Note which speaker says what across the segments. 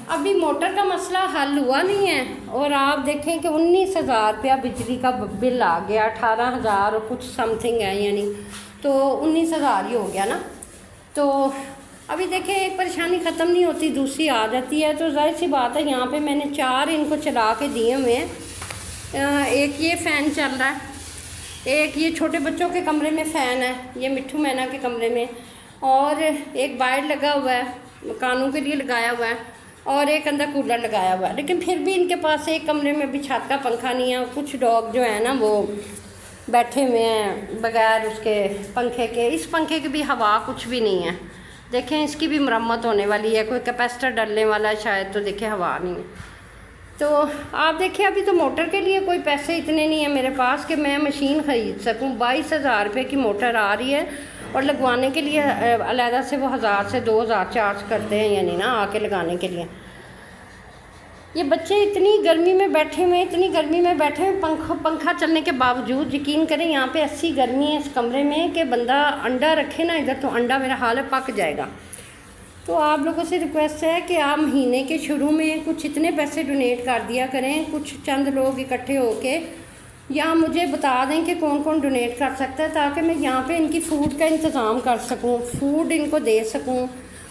Speaker 1: अभी मोटर का मसला हल हुआ नहीं है और आप देखें कि 19,000 रुपया बिजली का बिल आ गया, 18,000 और कुछ समथिंग है, यानी तो 19,000 ही हो गया ना। तो अभी देखें एक परेशानी ख़त्म नहीं होती, दूसरी आ जाती है। तो जाहिर सी बात है, यहाँ पे मैंने 4 इनको चला के दिए हुए हैं। एक ये फ़ैन चल रहा है, एक ये छोटे बच्चों के कमरे में फ़ैन है, ये मिट्ठू मैना के कमरे में, और एक बाइट लगा हुआ है, कानों के लिए लगाया हुआ है, और एक अंदर कूलर लगाया हुआ है। लेकिन फिर भी इनके पास एक कमरे में भी छत का पंखा नहीं है। कुछ डॉग जो है ना वो बैठे हुए हैं बगैर उसके पंखे के। इस पंखे की भी हवा कुछ भी नहीं है। देखें इसकी भी मरम्मत होने वाली है, कोई कैपेसिटर डलने वाला है शायद, तो देखें हवा नहीं है। तो आप देखिए अभी तो मोटर के लिए कोई पैसे इतने नहीं है मेरे पास कि मैं मशीन ख़रीद सकूं। 22,000 रुपये की मोटर आ रही है और लगवाने के लिए अलहदा से वो 1,000 से 2,000 चार्ज करते हैं, यानी ना आके लगाने के लिए। ये बच्चे इतनी गर्मी में बैठे हुए, इतनी गर्मी में बैठे हुए, पंखा चलने के बावजूद, यकीन करें यहाँ पे 80 गर्मी है इस कमरे में कि बंदा अंडा रखे ना इधर तो अंडा मेरा हाल है पक जाएगा। तो आप लोगों से रिक्वेस्ट है कि आप महीने के शुरू में कुछ इतने पैसे डोनेट कर दिया करें, कुछ चंद लोग इकट्ठे होके, या मुझे बता दें कि कौन कौन डोनेट कर सकता है, ताकि मैं यहाँ पे इनकी फ़ूड का इंतज़ाम कर सकूँ, फ़ूड इनको दे सकूँ।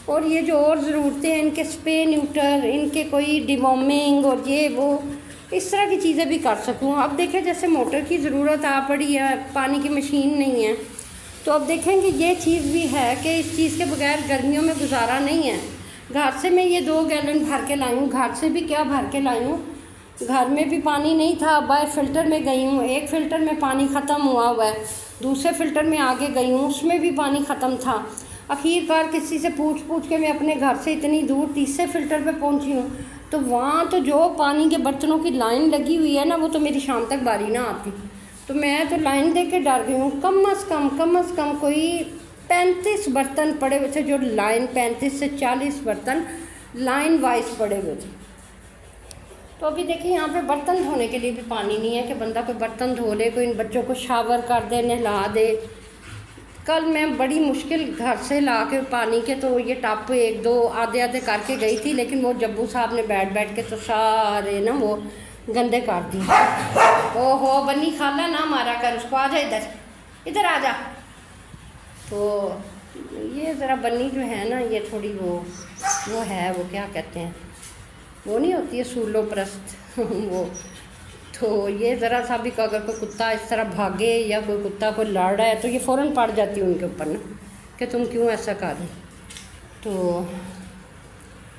Speaker 1: और ये जो और ज़रूरतें हैं इनके स्प्रे न्यूटर, इनके कोई डिवॉर्मिंग और ये वो इस तरह की चीज़ें भी कर सकूँ। अब देखें जैसे मोटर की ज़रूरत आ पड़ी है, पानी की मशीन नहीं है, तो अब देखेंगे ये चीज़ भी है कि इस चीज़ के बगैर गर्मियों में गुजारा नहीं है। घर से मैं ये 2 गैलन भर के लाई हूँ, घर से भी क्या भर के लाई हूँ, घर में भी पानी नहीं था, बाय फ़िल्टर में गई हूँ, एक फ़िल्टर में पानी ख़त्म हुआ हुआ है, दूसरे फ़िल्टर में आगे गई हूँ, उसमें भी पानी ख़त्म था। आखिरकार किसी से पूछ के मैं अपने घर से इतनी दूर तीसरे फ़िल्टर पे पहुँची हूँ। तो वहाँ तो जो पानी के बर्तनों की लाइन लगी हुई है ना, वो तो मेरी शाम तक बारी ना आती। तो मैं तो लाइन देख के डर गई हूँ। कम अज़ कम कोई 35 बर्तन पड़े हुए थे, जो लाइन 35 से 40 बर्तन लाइन वाइज पड़े हुए थे। तो अभी देखिए यहाँ पे बर्तन धोने के लिए भी पानी नहीं है कि बंदा कोई बर्तन धो ले, कोई इन बच्चों को शावर कर दे, नहला दे। कल मैं बड़ी मुश्किल घर से ला के पानी के तो ये टप 1-2 आधे करके गई थी, लेकिन वो जब्बू साहब ने बैठ के तो सारे ना वो गंदे कर दिए। ओहो बन्नी खाला ना मारा कर उसको, आ जा इधर आ जा। तो ये ज़रा बन्नी जो है ना, ये थोड़ी वो है, वो क्या कहते हैं, वो नहीं होती है सूलो प्रस्त वो। तो ये ज़रा सा भी अगर कोई कुत्ता इस तरह भागे या कोई कुत्ता को लड़ रहा है तो ये फ़ौरन पड़ जाती है उनके ऊपर ना कि तुम क्यों ऐसा कर रहे। तो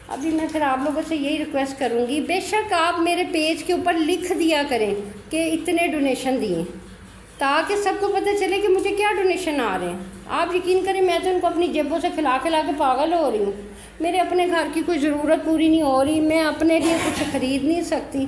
Speaker 1: अभी मैं फिर आप लोगों से यही रिक्वेस्ट करूँगी, बेशक आप मेरे पेज के ऊपर लिख दिया करें कि इतने डोनेशन दिए, ताकि सबको पता चले कि मुझे क्या डोनेशन आ रहे हैं। आप यकीन करें मैं तो इनको अपनी जेबों से खिला के पागल हो रही हूँ। मेरे अपने घर की कोई ज़रूरत पूरी नहीं हो रही, मैं अपने लिए कुछ ख़रीद नहीं सकती।